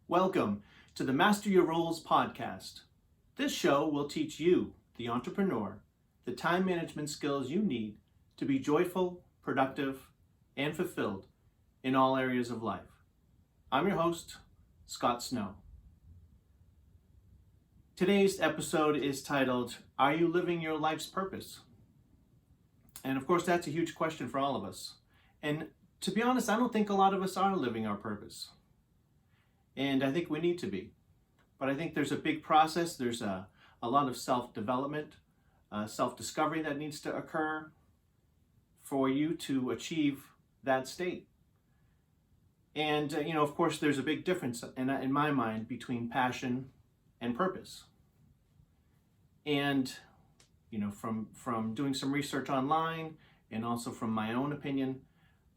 Welcome to the Master Your Roles podcast. This show will teach you, the entrepreneur, the time management skills you need to be joyful, productive, and fulfilled in all areas of life. I'm your host, Scott Snow. Today's episode is titled, Are You Living Your Life's Purpose? And of course, that's a huge question for all of us. And to be honest, I don't think a lot of us are living our purpose. And I think we need to be. But I think there's a big process. There's a lot of self-development, self-discovery that needs to occur for you to achieve that state. And, of course, there's a big difference in my mind between passion and purpose. And, from doing some research online and also from my own opinion,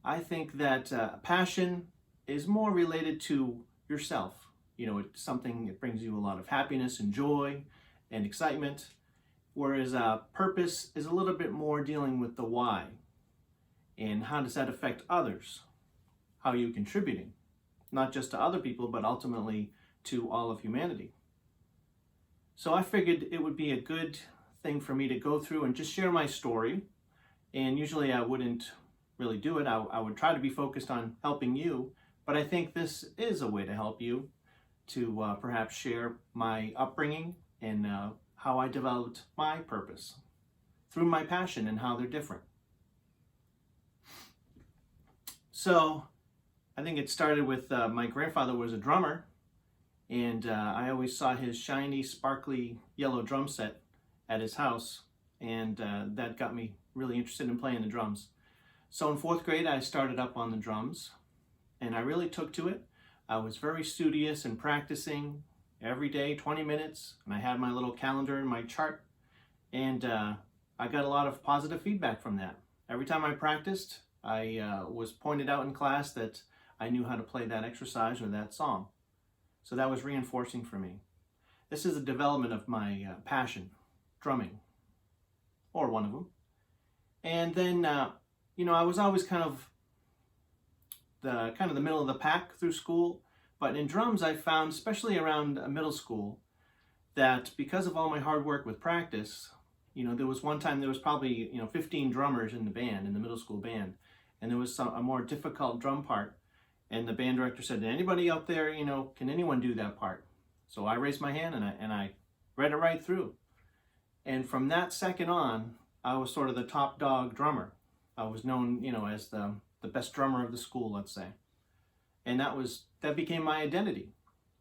I think that passion is more related to yourself. It's something that brings you a lot of happiness and joy and excitement, whereas purpose is a little bit more dealing with the why and how does that affect others? How are you contributing? Not just to other people, but ultimately to all of humanity. So I figured it would be a good thing for me to go through and just share my story. And usually I wouldn't really do it. I would try to be focused on helping you, but I think this is a way to help you to perhaps share my upbringing and how I developed my purpose through my passion and how they're different. So I think it started with my grandfather was a drummer, and I always saw his shiny, sparkly yellow drum set at his house, and that got me really interested in playing the drums. So in 4th grade, I started up on the drums, and I really took to it. I was very studious and practicing every day, 20 minutes, and I had my little calendar and my chart, and I got a lot of positive feedback from that. Every time I practiced, I was pointed out in class that I knew how to play that exercise or that song. So that was reinforcing for me. This is a development of my passion, drumming, or one of them. And then, I was always kind of the middle of the pack through school. But in drums, I found, especially around middle school, that because of all my hard work with practice, there was one time there was probably 15 drummers in the band, in the middle school band, and there was a more difficult drum part. And the band director said, anybody out there, can anyone do that part? So I raised my hand and I read it right through. And from that second on, I was sort of the top dog drummer. I was known, as the best drummer of the school, let's say. And that became my identity.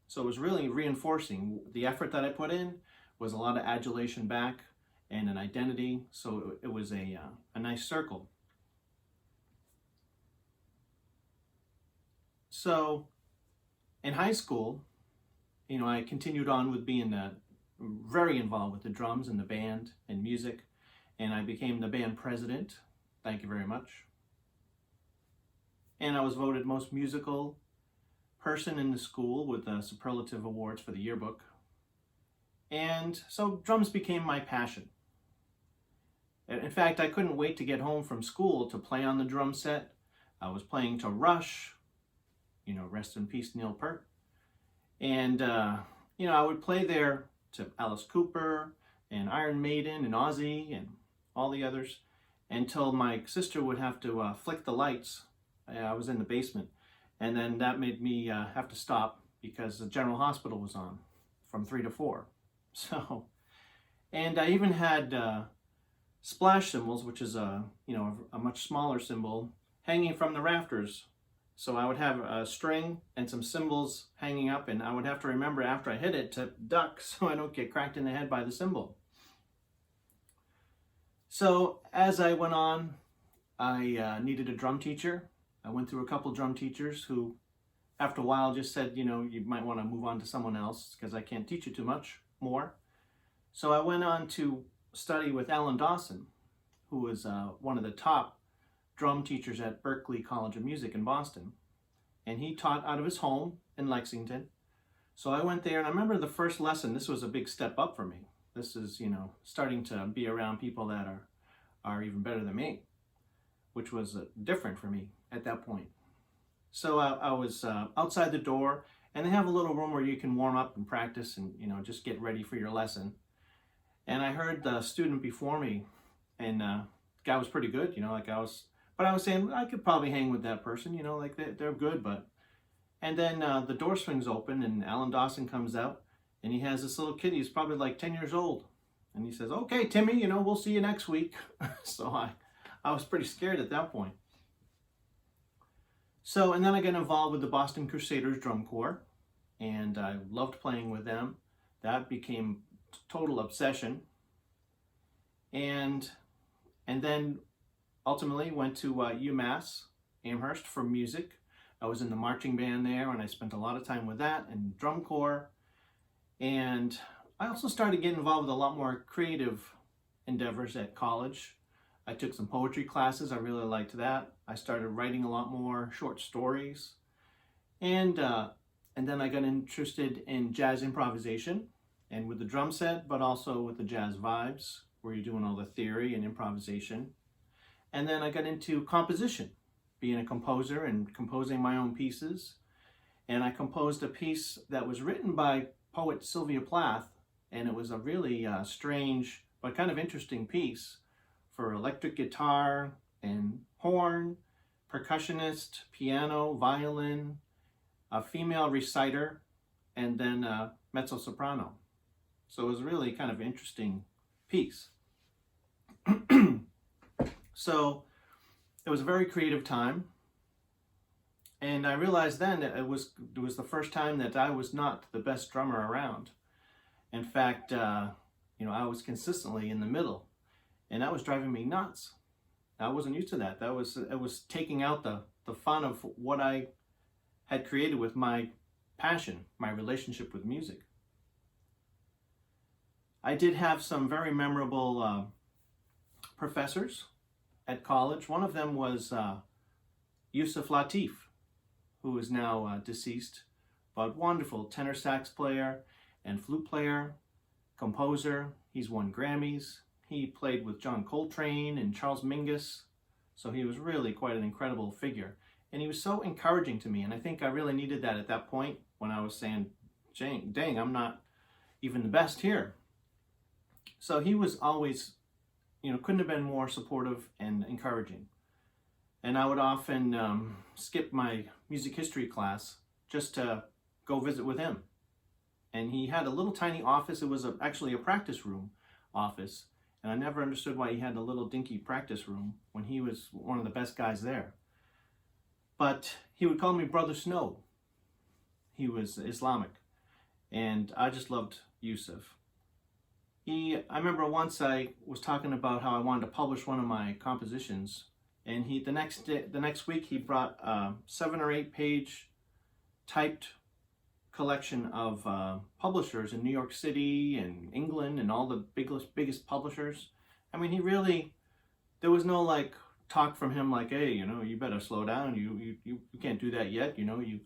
So it was really reinforcing. The effort that I put in was a lot of adulation back and an identity. So it was a nice circle. So in high school, I continued on with being very involved with the drums and the band and music, and I became the band president. Thank you very much. And I was voted most musical person in the school with superlative awards for the yearbook. And so drums became my passion. In fact, I couldn't wait to get home from school to play on the drum set. I was playing to Rush, rest in peace, Neil Peart. And, I would play there to Alice Cooper and Iron Maiden and Ozzy and all the others until my sister would have to flick the lights. I was in the basement. And then that made me have to stop because the General Hospital was on from 3 to 4. So, and I even had splash cymbals, which is a much smaller cymbal, hanging from the rafters. So I would have a string and some cymbals hanging up, and I would have to remember after I hit it to duck so I don't get cracked in the head by the cymbal. So as I went on, I needed a drum teacher. I went through a couple drum teachers who, after a while, just said, you might want to move on to someone else because I can't teach you too much more. So I went on to study with Alan Dawson, who was one of the top drum teachers at Berklee College of Music in Boston. And he taught out of his home in Lexington. So I went there, and I remember the first lesson. This was a big step up for me. This is, starting to be around people that are even better than me, which was different for me at that point. So I was outside the door, And they have a little room where you can warm up and practice and, you know, just get ready for your lesson. And I heard the student before me, and the guy was pretty good, you know, like but I was saying I could probably hang with that person, you know, like they're good, but. And then the door swings open and Alan Dawson comes out, and he has this little kid. He's probably like 10 years old. And he says, "Okay, Timmy, you know, we'll see you next week." So I was pretty scared at that point. So, and then I got involved with the Boston Crusaders Drum Corps, and I loved playing with them. That became total obsession. And then ultimately went to UMass Amherst for music. I was in the marching band there, and I spent a lot of time with that and drum corps. And I also started getting involved with a lot more creative endeavors at college. I took some poetry classes. I really liked that. I started writing a lot more short stories. And then I got interested in jazz improvisation and with the drum set, but also with the jazz vibes, where you're doing all the theory and improvisation. And then I got into composition, being a composer and composing my own pieces. And I composed a piece that was written by poet Sylvia Plath, and it was a really strange but kind of interesting piece for electric guitar and horn, percussionist, piano, violin, a female reciter, and then a mezzo-soprano. So it was really kind of interesting piece. So it was a very creative time. And I realized then that it was the first time that I was not the best drummer around. In fact, you know, I was consistently in the middle, and that was driving me nuts. I wasn't used to that. It was taking out the fun of what I had created with my passion, my relationship with music. I did have some very memorable professors at college. One of them was Yusef Lateef, who is now deceased, but wonderful tenor sax player and flute player, composer. He's won Grammys. He played with John Coltrane and Charles Mingus, so he was really quite an incredible figure. And he was so encouraging to me, and I think I really needed that at that point when I was saying, dang, I'm not even the best here. So he was always, you know, couldn't have been more supportive and encouraging. And I would often skip my music history class just to go visit with him. And he had a little tiny office. It was actually a practice room office. And I never understood why he had a little dinky practice room when he was one of the best guys there. But he would call me Brother Snow. He was Islamic. And I just loved Yusef. I remember once I was talking about how I wanted to publish one of my compositions. And the next week he brought a 7 or 8 page typed collection of publishers in New York City and England and all the biggest publishers. I mean, there was no like talk from him like, hey, you know, you better slow down. You can't do that yet. You know, you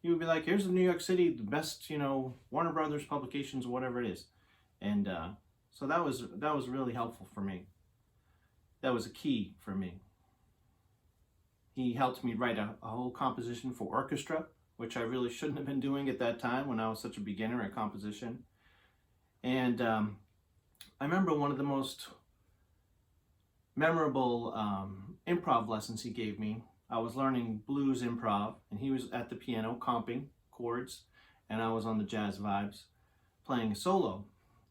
would be like, here's the New York City, the best, you know, Warner Brothers publications, whatever it is. And so that was really helpful for me. That was a key for me. He helped me write a whole composition for orchestra, which I really shouldn't have been doing at that time when I was such a beginner at composition. And I remember one of the most memorable improv lessons he gave me. I was learning blues improv, and he was at the piano comping chords, and I was on the jazz vibes playing a solo.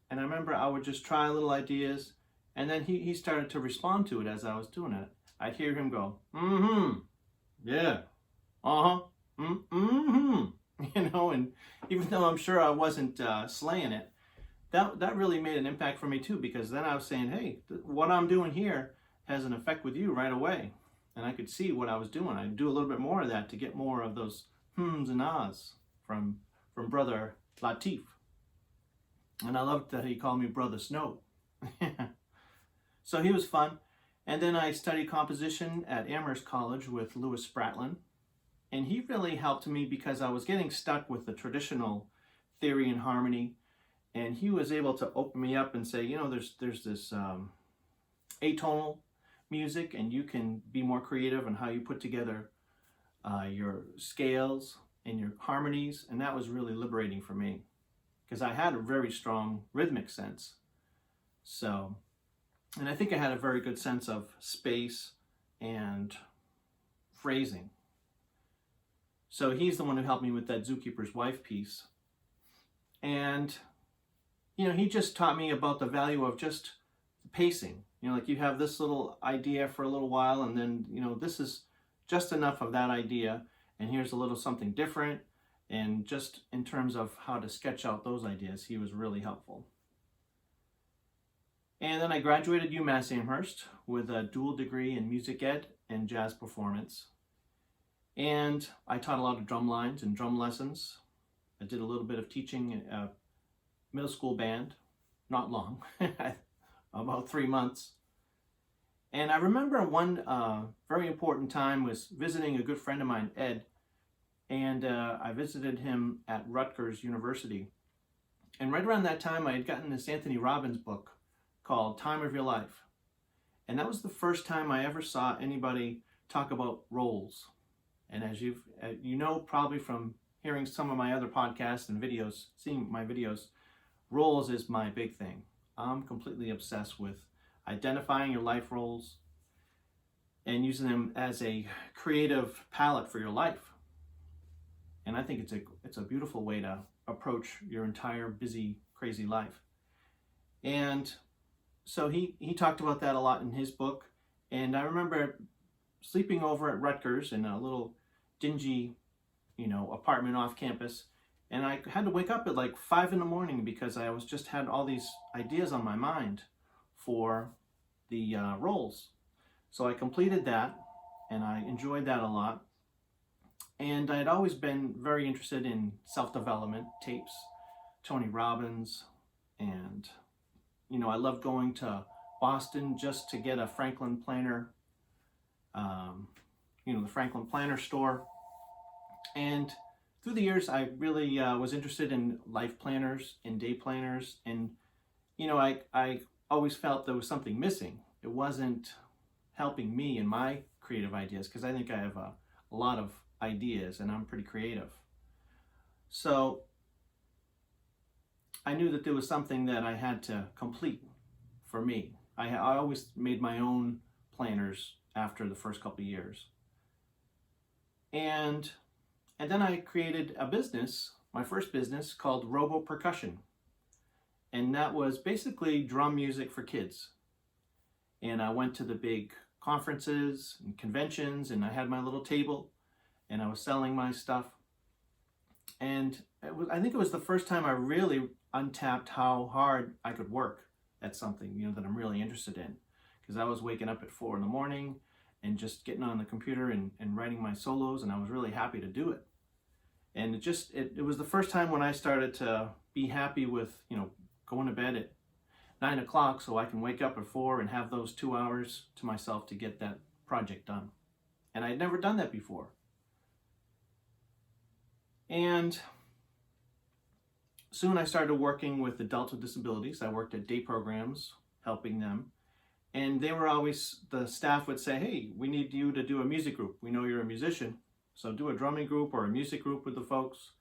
And I remember I would just try little ideas, and then he started to respond to it as I was doing it. I'd hear him go, mm-hmm, yeah, uh-huh, mm-hmm, you know, and even though I'm sure I wasn't slaying it, that really made an impact for me too, because then I was saying, hey, what I'm doing here has an effect with you right away. And I could see what I was doing. I'd do a little bit more of that to get more of those hms and ahs from Brother Lateef. And I loved that he called me Brother Snow. So he was fun. And then I studied composition at Amherst College with Louis Spratlin. And he really helped me because I was getting stuck with the traditional theory and harmony. And he was able to open me up and say, you know, there's this atonal music, and you can be more creative in how you put together your scales and your harmonies, and that was really liberating for me because I had a very strong rhythmic sense. So, and I think I had a very good sense of space and phrasing. So he's the one who helped me with that Zookeeper's Wife piece. And, he just taught me about the value of just pacing. Like you have this little idea for a little while, and then, this is just enough of that idea, and here's a little something different. And just in terms of how to sketch out those ideas, he was really helpful. And then I graduated UMass Amherst with a dual degree in music ed and jazz performance. And I taught a lot of drum lines and drum lessons. I did a little bit of teaching a middle school band, not long, about 3 months. And I remember one very important time was visiting a good friend of mine, Ed, and I visited him at Rutgers University. And right around that time, I had gotten this Anthony Robbins book called Time of Your Life. And that was the first time I ever saw anybody talk about roles. And as you know, probably from hearing some of my other podcasts and videos, seeing my videos, roles is my big thing. I'm completely obsessed with identifying your life roles and using them as a creative palette for your life. And I think it's a beautiful way to approach your entire busy, crazy life. And so he talked about that a lot in his book. And I remember sleeping over at Rutgers in a little dingy, apartment off campus. And I had to wake up at like 5 a.m. because I just had all these ideas on my mind for the roles. So I completed that, and I enjoyed that a lot. And I had always been very interested in self-development tapes, Tony Robbins, and I loved going to Boston just to get a Franklin Planner, the Franklin Planner store. And through the years, I really was interested in life planners and day planners. And, I always felt there was something missing. It wasn't helping me in my creative ideas, because I think I have a lot of ideas and I'm pretty creative. So I knew that there was something that I had to complete for me. I always made my own planners after the first couple of years. And then I created a business, my first business, called Robo Percussion. And that was basically drum music for kids. And I went to the big conferences and conventions, and I had my little table, and I was selling my stuff. And I think it was the first time I really untapped how hard I could work at something, that I'm really interested in. Because I was waking up at 4 a.m. and just getting on the computer and writing my solos, and I was really happy to do it. And it was the first time when I started to be happy with, going to bed at 9 o'clock so I can wake up at 4 and have those 2 hours to myself to get that project done. And I had never done that before. And soon I started working with adults with disabilities. I worked at day programs, helping them. And the staff would say, hey, we need you to do a music group. We know you're a musician, so do a drumming group or a music group with the folks.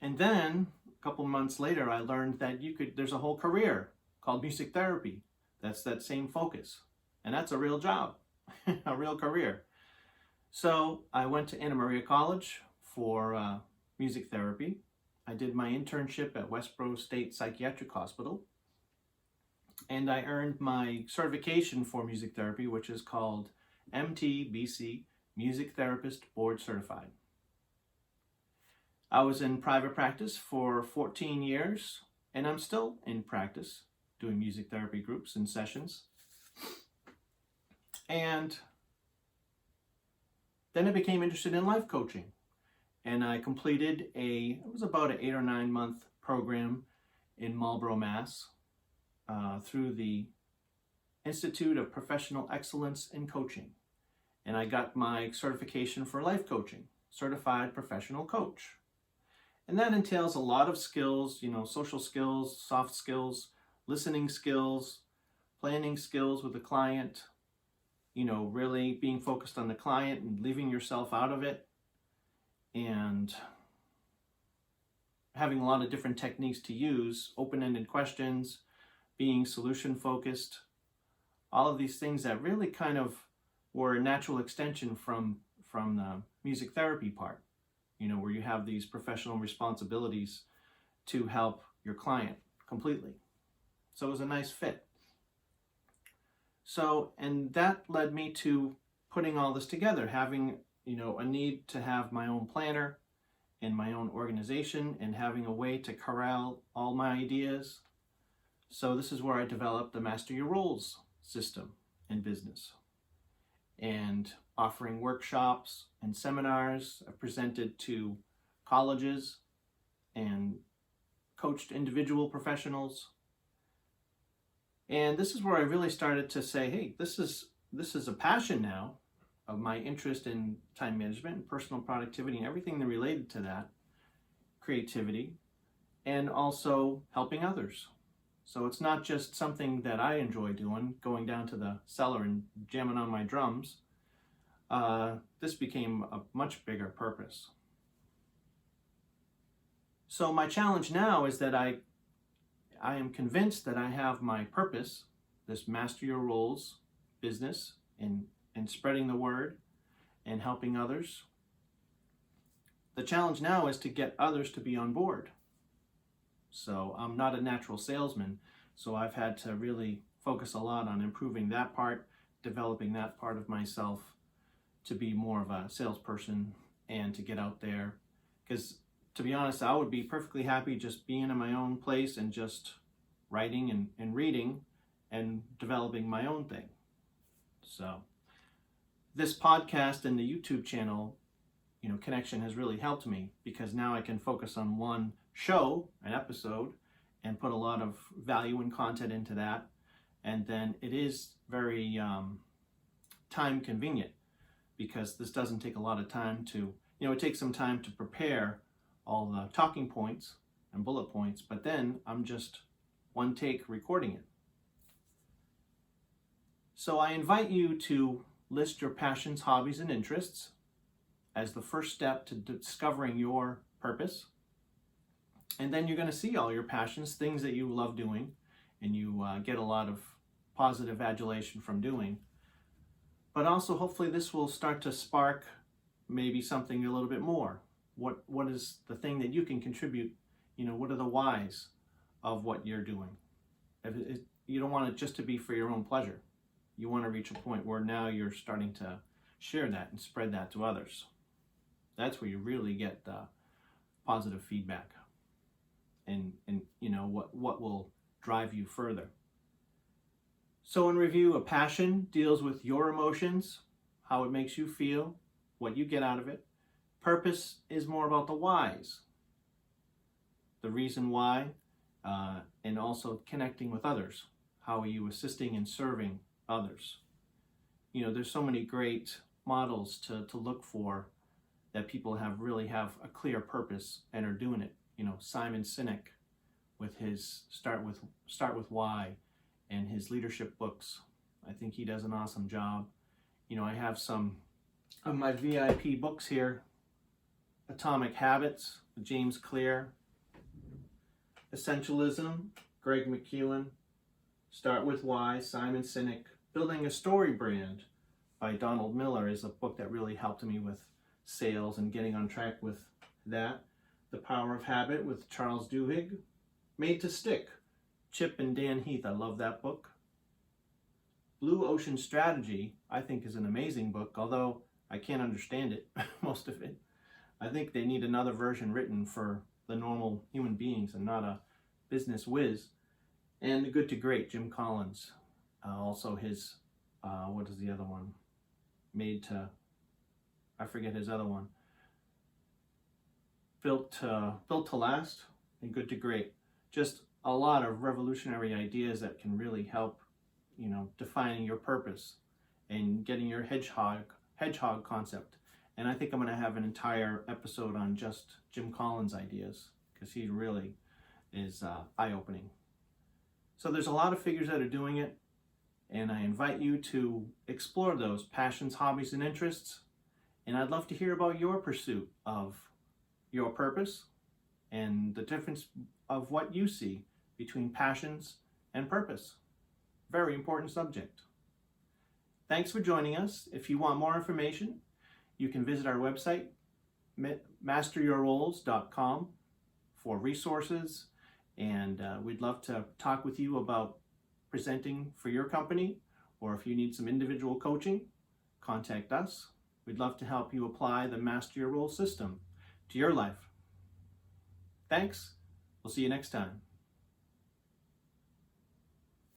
And then a couple months later, I learned that there's a whole career called music therapy. That's that same focus. And that's a real job, a real career. So I went to Anna Maria College for music therapy. I did my internship at Westboro State Psychiatric Hospital. And I earned my certification for music therapy, which is called MTBC, Music Therapist Board Certified. I was in private practice for 14 years, and I'm still in practice doing music therapy groups and sessions. And then I became interested in life coaching, and I completed it was about an 8 or 9 month program in Marlborough, Mass, through the Institute of Professional Excellence in Coaching. And I got my certification for life coaching, certified professional coach. And that entails a lot of skills, social skills, soft skills, listening skills, planning skills with the client, really being focused on the client and leaving yourself out of it. And having a lot of different techniques to use, open-ended questions, being solution-focused, all of these things that really kind of were a natural extension from the music therapy part, where you have these professional responsibilities to help your client completely. So it was a nice fit. So, and that led me to putting all this together, having, a need to have my own planner and my own organization and having a way to corral all my ideas. So this is where I developed the Master Your Roles system in business, and offering workshops and seminars. I've presented to colleges and coached individual professionals. And this is where I really started to say, hey, this is a passion now of my interest in time management and personal productivity and everything that related to that, creativity, and also helping others. So it's not just something that I enjoy doing, going down to the cellar and jamming on my drums. This became a much bigger purpose. So my challenge now is that I am convinced that I have my purpose, this Master Your Roles business, in spreading the word and helping others. The challenge now is to get others to be on board. So I'm not a natural salesman, so I've had to really focus a lot on improving that part, developing that part of myself to be more of a salesperson and to get out there. Because to be honest, I would be perfectly happy just being in my own place and just writing and reading and developing my own thing. So this podcast and the YouTube channel, connection has really helped me, because now I can focus on one show, an episode, and put a lot of value and content into that. And then it is very time convenient, because this doesn't take a lot of time to, it takes some time to prepare all the talking points and bullet points, but then I'm just one take recording it. So I invite you to list your passions, hobbies, and interests as the first step to discovering your purpose. And then you're going to see all your passions, things that you love doing, and you get a lot of positive adulation from doing. But also, hopefully, this will start to spark maybe something a little bit more. What is the thing that you can contribute? What are the whys of what you're doing? You don't want it just to be for your own pleasure. You want to reach a point where now you're starting to share that and spread that to others. That's where you really get the positive feedback, and what will drive you further. So in review, a passion deals with your emotions, how it makes you feel, what you get out of it. Purpose is more about the whys, the reason why, and also connecting with others. How are you assisting and serving others? There's so many great models to look for, that people really have a clear purpose and are doing it. Simon Sinek with his Start with Why and his leadership books. I think he does an awesome job. I have some of my VIP books here. Atomic Habits, James Clear. Essentialism, Greg McKeown. Start with Why, Simon Sinek. Building a Story Brand by Donald Miller is a book that really helped me with sales and getting on track with that. The Power of Habit with Charles Duhigg. Made to Stick, Chip and Dan Heath. I love that book. Blue Ocean Strategy, I think, is an amazing book, although I can't understand it, most of it. I think they need another version written for the normal human beings and not a business whiz. And Good to Great, Jim Collins. Also his, what is the other one? I forget his other one. Built to Last and Good to Great. Just a lot of revolutionary ideas that can really help, defining your purpose and getting your hedgehog concept. And I think I'm going to have an entire episode on just Jim Collins' ideas, because he really is eye-opening. So there's a lot of figures that are doing it, and I invite you to explore those passions, hobbies, and interests. And I'd love to hear about your pursuit of your purpose and the difference of what you see between passions and purpose. Very important subject. Thanks for joining us. If you want more information, you can visit our website, masteryourroles.com, for resources, and we'd love to talk with you about presenting for your company, or if you need some individual coaching, contact us. We'd love to help you apply the Master Your Role system to your life. Thanks. We'll see you next time.